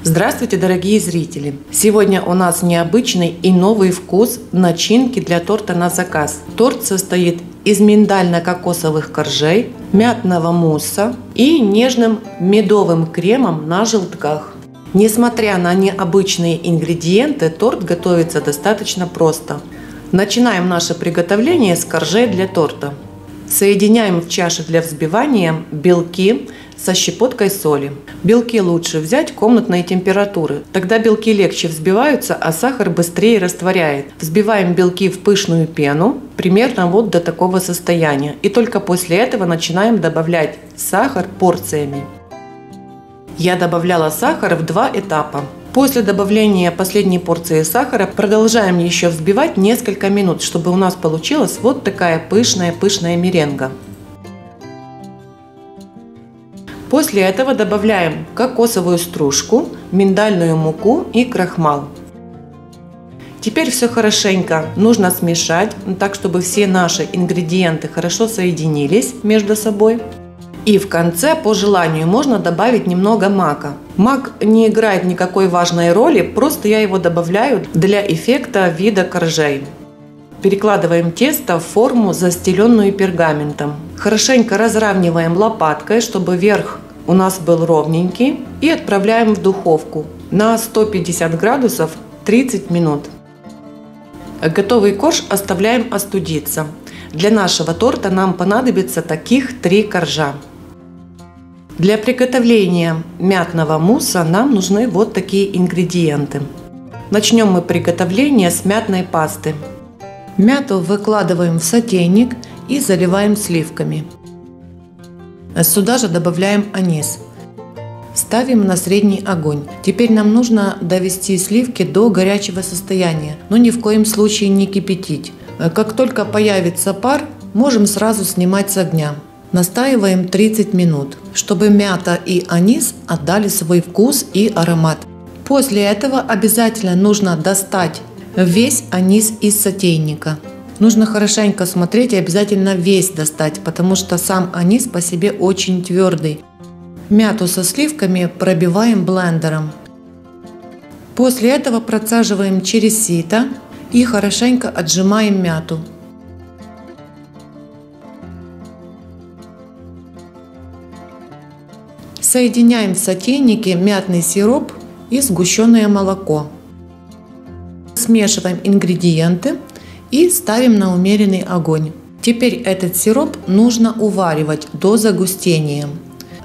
Здравствуйте, дорогие зрители! Сегодня у нас необычный и новый вкус начинки для торта на заказ. Торт состоит из миндально-кокосовых коржей, мятного мусса и нежным медовым кремом на желтках. Несмотря на необычные ингредиенты, торт готовится достаточно просто. Начинаем наше приготовление с коржей для торта. Соединяем в чаше для взбивания белки со щепоткой соли. Белки лучше взять комнатной температуры. Тогда белки легче взбиваются, а сахар быстрее растворяет. Взбиваем белки в пышную пену, примерно вот до такого состояния. И только после этого начинаем добавлять сахар порциями. Я добавляла сахар в 2 этапа. После добавления последней порции сахара продолжаем еще взбивать несколько минут, чтобы у нас получилась вот такая пышная меренга. После этого добавляем кокосовую стружку, миндальную муку и крахмал. Теперь все хорошенько нужно смешать, так чтобы все наши ингредиенты хорошо соединились между собой. И в конце, по желанию, можно добавить немного мака. Мак не играет никакой важной роли, просто я его добавляю для эффекта вида коржей. Перекладываем тесто в форму, застеленную пергаментом. Хорошенько разравниваем лопаткой, чтобы верх у нас был ровненький. И отправляем в духовку на 150 градусов 30 минут. Готовый корж оставляем остудиться. Для нашего торта нам понадобится таких 3 коржа. Для приготовления мятного мусса нам нужны вот такие ингредиенты. Начнем мы приготовление с мятной пасты. Мяту выкладываем в сотейник и заливаем сливками. Сюда же добавляем анис. Ставим на средний огонь. Теперь нам нужно довести сливки до горячего состояния, но ни в коем случае не кипятить. Как только появится пар, можем сразу снимать с огня. Настаиваем 30 минут, чтобы мята и анис отдали свой вкус и аромат. После этого обязательно нужно достать весь анис из сотейника. Нужно хорошенько смотреть и обязательно весь достать, потому что сам анис по себе очень твердый. Мяту со сливками пробиваем блендером. После этого процеживаем через сито и хорошенько отжимаем мяту. Соединяем в сотейнике мятный сироп и сгущенное молоко. Смешиваем ингредиенты и ставим на умеренный огонь. Теперь этот сироп нужно уваривать до загустения.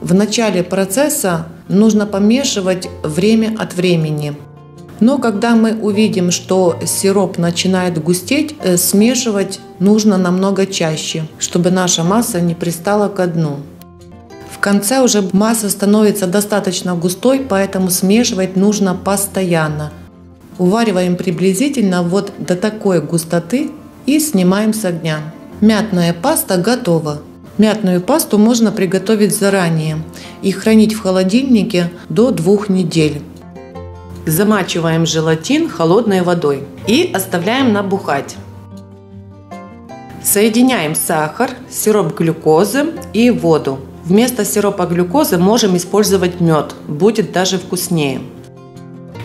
В начале процесса нужно помешивать время от времени. Но когда мы увидим, что сироп начинает густеть, смешивать нужно намного чаще, чтобы наша масса не пристала ко дну. В конце уже масса становится достаточно густой, поэтому смешивать нужно постоянно. Увариваем приблизительно вот до такой густоты и снимаем с огня. Мятная паста готова. Мятную пасту можно приготовить заранее и хранить в холодильнике до 2 недель. Замачиваем желатин холодной водой и оставляем набухать. Соединяем сахар, сироп глюкозы и воду. Вместо сиропа глюкозы можем использовать мед, будет даже вкуснее.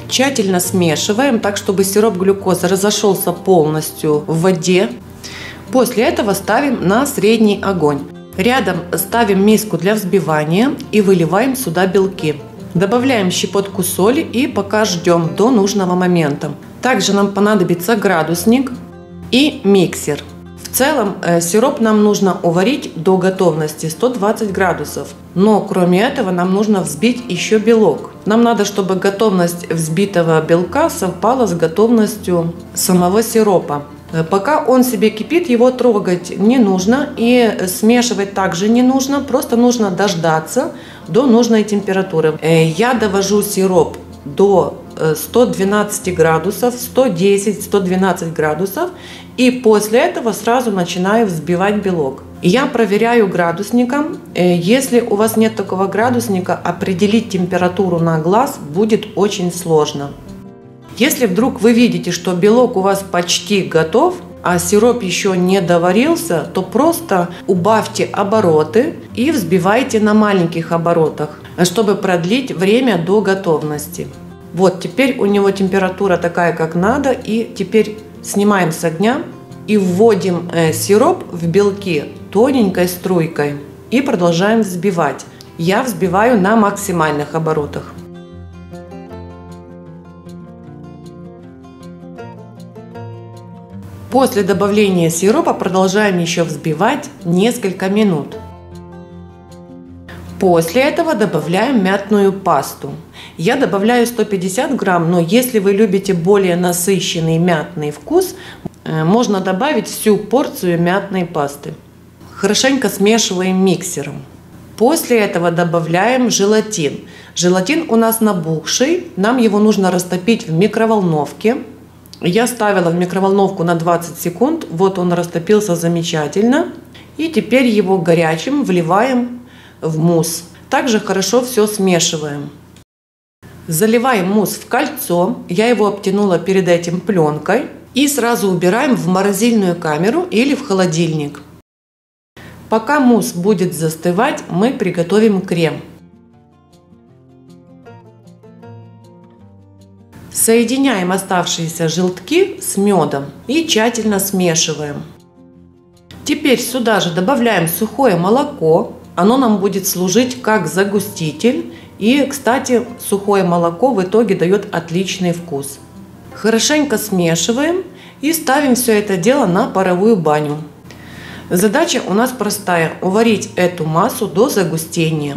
Тщательно смешиваем так, чтобы сироп глюкозы разошелся полностью в воде. После этого ставим на средний огонь. Рядом ставим миску для взбивания и выливаем сюда белки. Добавляем щепотку соли и пока ждем до нужного момента. Также нам понадобится градусник и миксер. В целом сироп нам нужно уварить до готовности 120 градусов. Но кроме этого нам нужно взбить еще белок. Нам надо, чтобы готовность взбитого белка совпала с готовностью самого сиропа. Пока он себе кипит, его трогать не нужно и смешивать также не нужно. Просто нужно дождаться до нужной температуры. Я довожу сироп до 112 градусов, 110-112 градусов. И после этого сразу начинаю взбивать белок. Я проверяю градусником. Если у вас нет такого градусника, определить температуру на глаз будет очень сложно. Если вдруг вы видите, что белок у вас почти готов, а сироп еще не доварился, то просто убавьте обороты и взбивайте на маленьких оборотах, чтобы продлить время до готовности. Вот, теперь у него температура такая, как надо. И теперь снимаем с огня и вводим сироп в белки тоненькой струйкой. И продолжаем взбивать. Я взбиваю на максимальных оборотах. После добавления сиропа продолжаем еще взбивать несколько минут. После этого добавляем мятную пасту. Я добавляю 150 грамм, но если вы любите более насыщенный мятный вкус, можно добавить всю порцию мятной пасты. Хорошенько смешиваем миксером. После этого добавляем желатин. Желатин у нас набухший, нам его нужно растопить в микроволновке. Я ставила в микроволновку на 20 секунд, вот он растопился замечательно. И теперь его горячим вливаем в мусс. Также хорошо все смешиваем. Заливаем мусс в кольцо, я его обтянула перед этим пленкой. И сразу убираем в морозильную камеру или в холодильник. Пока мусс будет застывать, мы приготовим крем. Соединяем оставшиеся желтки с медом и тщательно смешиваем. Теперь сюда же добавляем сухое молоко. Оно нам будет служить как загуститель. И, кстати, сухое молоко в итоге дает отличный вкус. Хорошенько смешиваем и ставим все это дело на паровую баню. Задача у нас простая – уварить эту массу до загустения.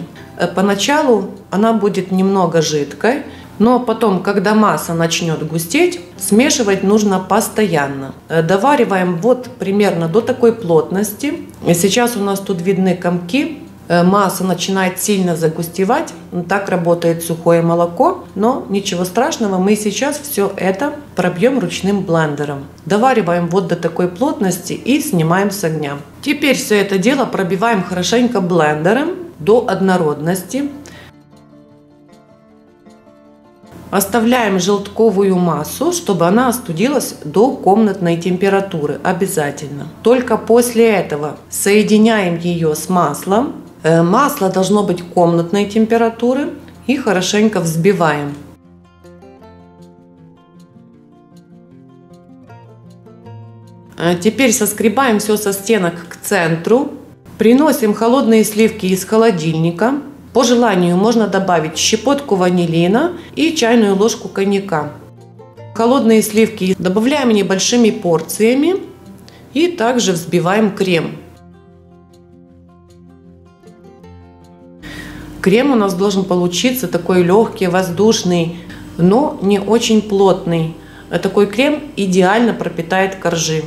Поначалу она будет немного жидкой, но потом, когда масса начнет густеть, смешивать нужно постоянно. Довариваем вот примерно до такой плотности. Сейчас у нас тут видны комки. Масса начинает сильно загустевать, так работает сухое молоко, но ничего страшного, мы сейчас все это пробьем ручным блендером. Довариваем вот до такой плотности и снимаем с огня. Теперь все это дело пробиваем хорошенько блендером до однородности. Оставляем желтковую массу, чтобы она остудилась до комнатной температуры обязательно. Только после этого соединяем ее с маслом. Масло должно быть комнатной температуры и хорошенько взбиваем. Теперь соскребаем все со стенок к центру. Приносим холодные сливки из холодильника. По желанию можно добавить щепотку ванилина и чайную ложку коньяка. Холодные сливки добавляем небольшими порциями и также взбиваем крем. Крем у нас должен получиться такой легкий, воздушный, но не очень плотный. Такой крем идеально пропитает коржи.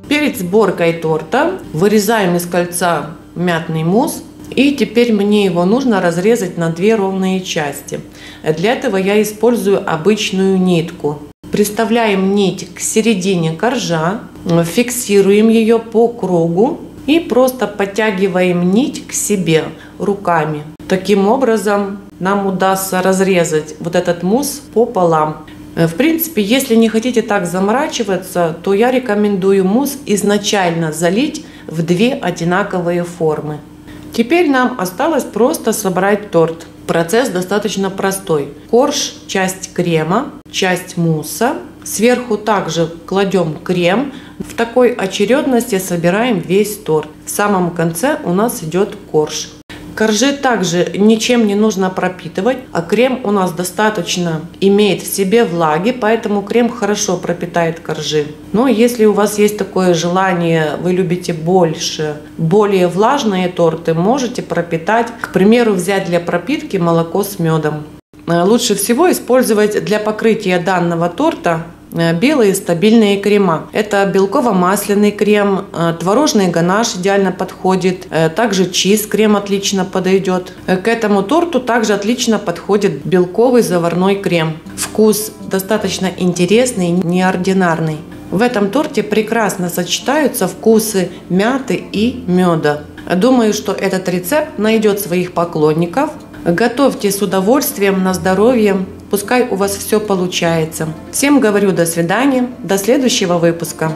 Перед сборкой торта вырезаем из кольца мятный мусс. И теперь мне его нужно разрезать на две ровные части. Для этого я использую обычную нитку. Приставляем нить к середине коржа, фиксируем ее по кругу и просто подтягиваем нить к себе руками. Таким образом нам удастся разрезать вот этот мусс пополам. В принципе, если не хотите так заморачиваться, то я рекомендую мусс изначально залить в две одинаковые формы. Теперь нам осталось просто собрать торт. Процесс достаточно простой. Корж, часть крема, часть мусса. Сверху также кладем крем. В такой очередности собираем весь торт. В самом конце у нас идет корж. Коржи также ничем не нужно пропитывать, а крем у нас достаточно имеет в себе влаги, поэтому крем хорошо пропитает коржи. Но если у вас есть такое желание, вы любите более влажные торты, можете пропитать, к примеру, взять для пропитки молоко с медом. Лучше всего использовать для покрытия данного торта белые стабильные крема. Это белково-масляный крем, творожный ганаш идеально подходит, также чиз-крем отлично подойдет. К этому торту также отлично подходит белковый заварной крем. Вкус достаточно интересный, неординарный. В этом торте прекрасно сочетаются вкусы мяты и меда. Думаю, что этот рецепт найдет своих поклонников. Готовьте с удовольствием, на здоровье. Пускай у вас все получается. Всем говорю до свидания, до следующего выпуска.